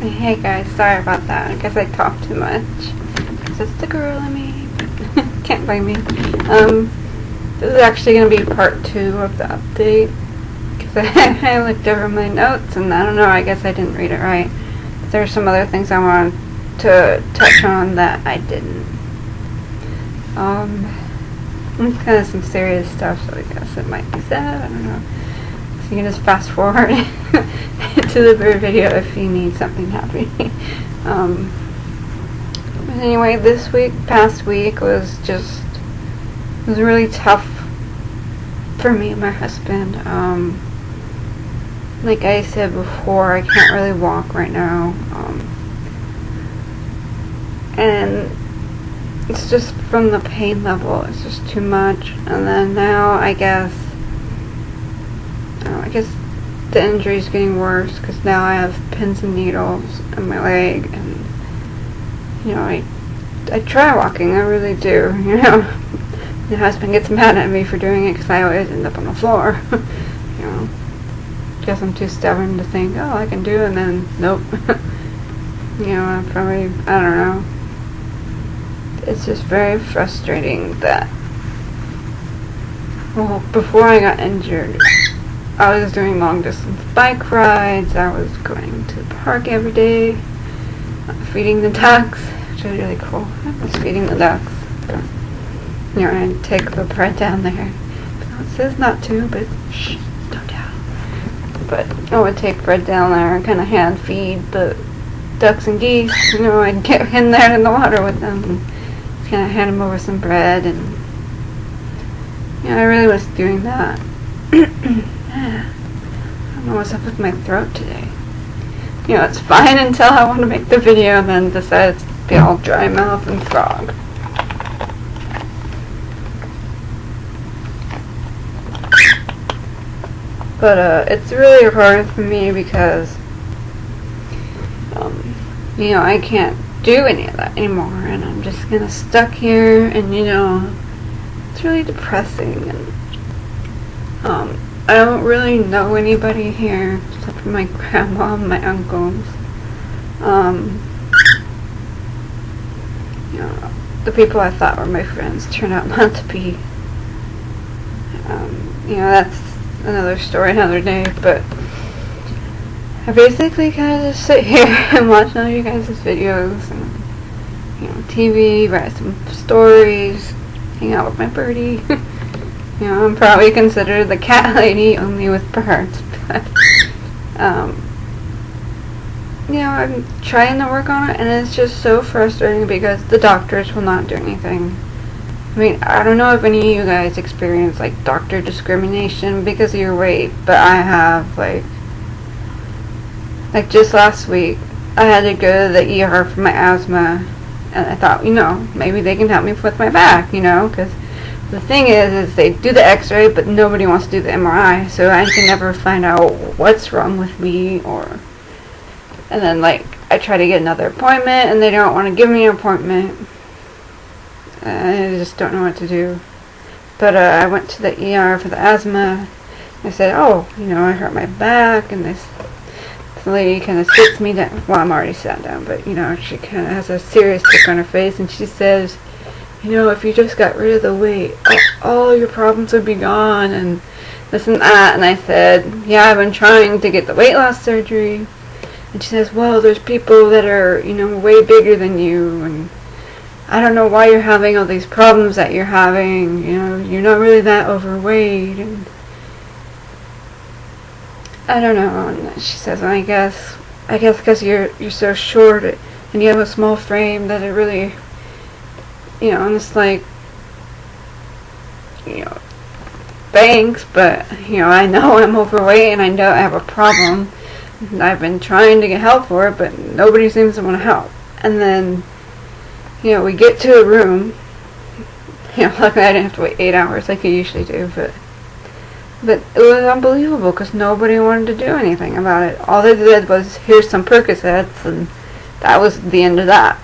Hey guys, sorry about that. I guess I talked too much. It's just the girl in me. Can't blame me. This is actually going to be part 2 of the update. Because I looked over my notes and I don't know, I guess I didn't read it right. There's some other things I wanted to touch on that I didn't. It's kind of some serious stuff, so I guess it might be sad, I don't know. So you can just fast forward to the third video if you need something happy. But anyway, past week was really tough for me and my husband. Like I said before, I can't really walk right now. And it's just from the pain level, it's just too much. And then now I guess the injury is getting worse because now I have pins and needles in my leg, and you know, I try walking, I really do, you know. My husband gets mad at me for doing it because I always end up on the floor. You know, guess I'm too stubborn to think, oh, I can do it, and then nope. You know, I don't know. It's just very frustrating that, well, before I got injured, I was doing long distance bike rides, I was going to the park every day, feeding the ducks, which was really cool. I was feeding the ducks. You know, I'd take the bread down there. It says not to, but shh, don't tell. But I would take bread down there and kind of hand feed the ducks and geese. You know, I'd get in there in the water with them and kind of hand them over some bread, and you know, I really was doing that. I don't know what's up with my throat today. You know, it's fine until I want to make the video and then decide to be all dry mouth and frog. But it's really hard for me because you know, I can't do any of that anymore, and I'm just kind of stuck here, and you know, it's really depressing. And I don't really know anybody here except for my grandma and my uncles. You know, the people I thought were my friends turned out not to be. You know, that's another story another day, but I basically kind of just sit here and watch all you guys' videos and, you know, TV, write some stories, hang out with my birdie. You know, I'm probably considered the cat lady, only with birds, but, you know, I'm trying to work on it, and it's just so frustrating because the doctors will not do anything. I mean, I don't know if any of you guys experience, like, doctor discrimination because of your weight, but I have, like just last week, I had to go to the ER for my asthma, and I thought, you know, maybe they can help me with my back, you know, because the thing is they do the x-ray, but nobody wants to do the MRI, so I can never find out what's wrong with me, and then, like, I try to get another appointment, and they don't want to give me an appointment. I just don't know what to do. But I went to the ER for the asthma. I said, oh, you know, I hurt my back, and this lady kind of sits me down. Well, I'm already sat down, but, you know, she kind of has a serious look on her face, and she says, you know, if you just got rid of the weight, all your problems would be gone, and this and that. And I said, yeah, I've been trying to get the weight loss surgery. And she says, well, there's people that are, you know, way bigger than you, and I don't know why you're having all these problems that you're having, you know, you're not really that overweight, and I don't know. And she says, I guess because you're so short and you have a small frame that it really, you know, and it's like, you know, thanks, but, you know, I know I'm overweight and I know I have a problem, and I've been trying to get help for it, but nobody seems to want to help. And then, you know, we get to a room, you know, luckily I didn't have to wait 8 hours like I usually do, but it was unbelievable because nobody wanted to do anything about it. All they did was, here's some Percocets, and that was the end of that.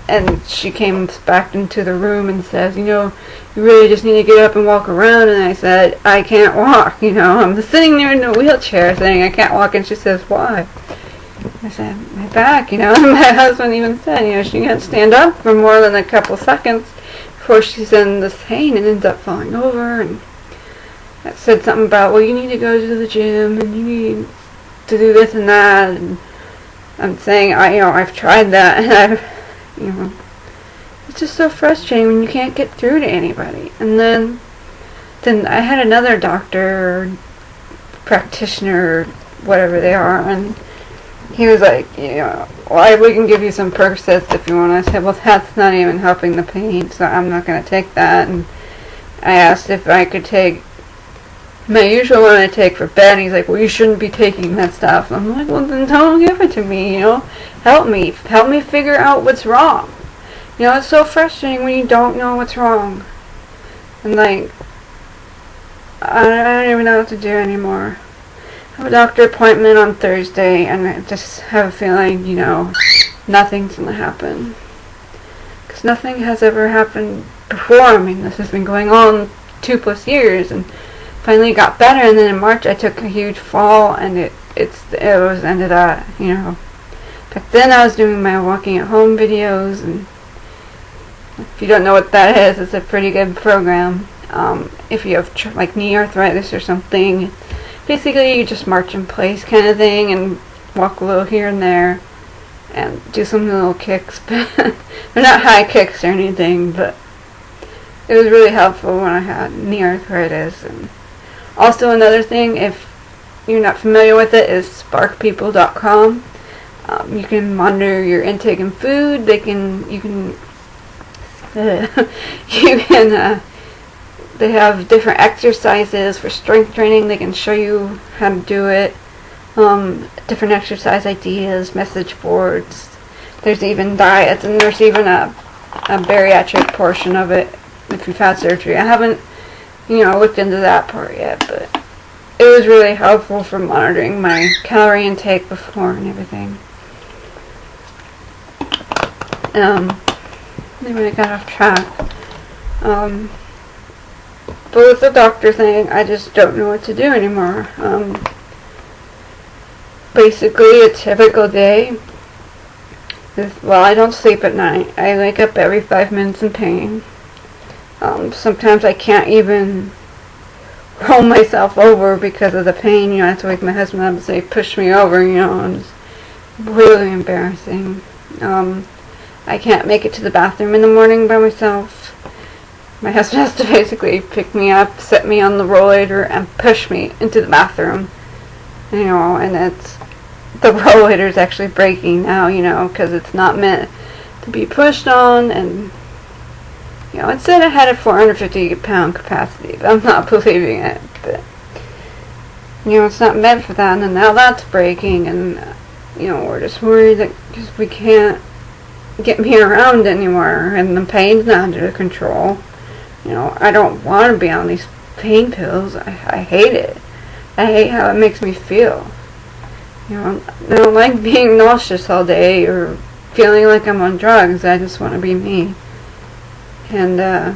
And she came back into the room and says, you know, you really just need to get up and walk around. And I said, I can't walk, you know, I'm sitting there in a wheelchair saying I can't walk. And she says, why? I said, my back, and my husband even said, she can't stand up for more than a couple seconds before she's in this pain and ends up falling over. And I said something about, well, you need to go to the gym and you need to do this and that. And I'm saying, I've tried that, and it's just so frustrating when you can't get through to anybody. And then I had another doctor or practitioner, whatever they are, and he was like, well, we can give you some Percocets if you want. I said, well, that's not even helping the pain, so I'm not going to take that. And I asked if I could take my usual one I take for bed, and he's like, well, you shouldn't be taking that stuff. I'm like, well, then don't give it to me, Help me figure out what's wrong. It's so frustrating when you don't know what's wrong. And I don't even know what to do anymore. I have a doctor appointment on Thursday, and I just have a feeling, nothing's going to happen. Because nothing has ever happened before. I mean, this has been going on 2+ years, and finally got better. And then in March, I took a huge fall, and it was ended up, Back then, I was doing my walking at home videos, and if you don't know what that is, it's a pretty good program. If you have like knee arthritis or something, basically you just march in place kind of thing and walk a little here and there and do some little kicks. They're not high kicks or anything, but it was really helpful when I had knee arthritis. And also another thing, if you're not familiar with it, is sparkpeople.com. You can monitor your intake in food. They have different exercises for strength training. They can show you how to do it. Different exercise ideas, message boards. There's even diets, and there's even a bariatric portion of it if you've had surgery. I haven't, looked into that part yet, but it was really helpful for monitoring my calorie intake before and everything. Maybe I got off track. But with the doctor thing, I just don't know what to do anymore. Basically, a typical day is, well, I don't sleep at night. I wake up every 5 minutes in pain. Sometimes I can't even roll myself over because of the pain. I have to wake my husband up and say, push me over, and it's really embarrassing. I can't make it to the bathroom in the morning by myself. My husband has to basically pick me up, set me on the rollator, and push me into the bathroom. And the rollator's actually breaking now, because it's not meant to be pushed on. And, it said it had a 450-pound capacity, but I'm not believing it. But, it's not meant for that, and now that's breaking, and, we're just worried that because we can't get me around anymore, and the pain's not under control. I don't want to be on these pain pills. I hate it. I hate how it makes me feel. I don't like being nauseous all day or feeling like I'm on drugs. I just want to be me. And I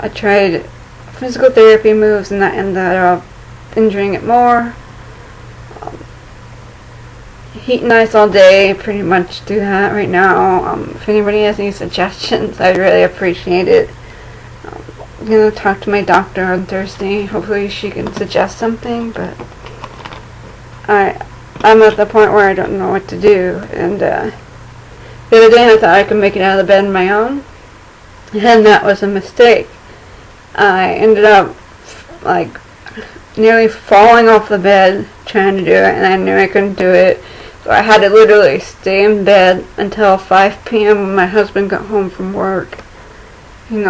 tried physical therapy moves, and that ended up injuring it more. Heat and ice all day, pretty much do that right now. If anybody has any suggestions, I'd really appreciate it. I'm going to talk to my doctor on Thursday. Hopefully she can suggest something, but I'm at the point where I don't know what to do. And the other day I thought I could make it out of the bed on my own, and that was a mistake. I ended up nearly falling off the bed trying to do it, and I knew I couldn't do it. So I had to literally stay in bed until 5 p.m. when my husband got home from work. And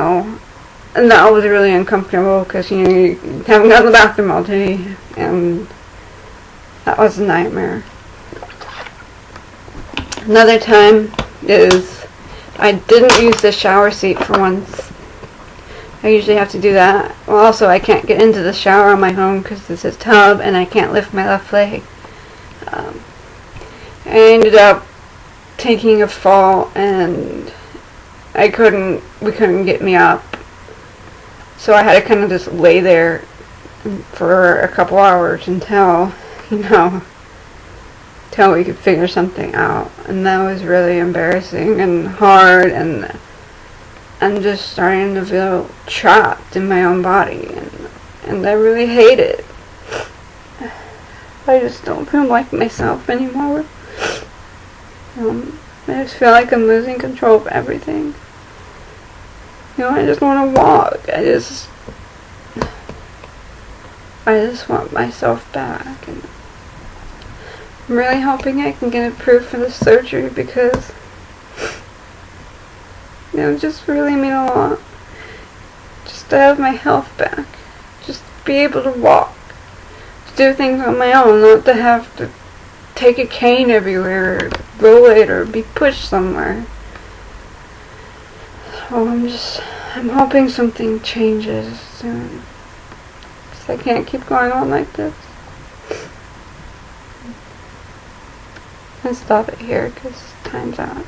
that was really uncomfortable because, you haven't gone to the bathroom all day, and that was a nightmare. Another time is I didn't use the shower seat for once. I usually have to do that. Well, also I can't get into the shower on my own because this is a tub, and I can't lift my left leg. I ended up taking a fall, and we couldn't get me up. So I had to kind of just lay there for a couple hours until, till we could figure something out. And that was really embarrassing and hard, and I'm just starting to feel trapped in my own body, and I really hate it. I just don't feel like myself anymore. I just feel like I'm losing control of everything. I just want to walk. I just want myself back. And I'm really hoping I can get approved for the surgery, because it just really mean a lot. Just to have my health back. Just be able to walk. To do things on my own, not to have to take a cane everywhere, or roll it, or be pushed somewhere. So I'm hoping something changes soon. Because I can't keep going on like this. I'll stop it here, because time's out.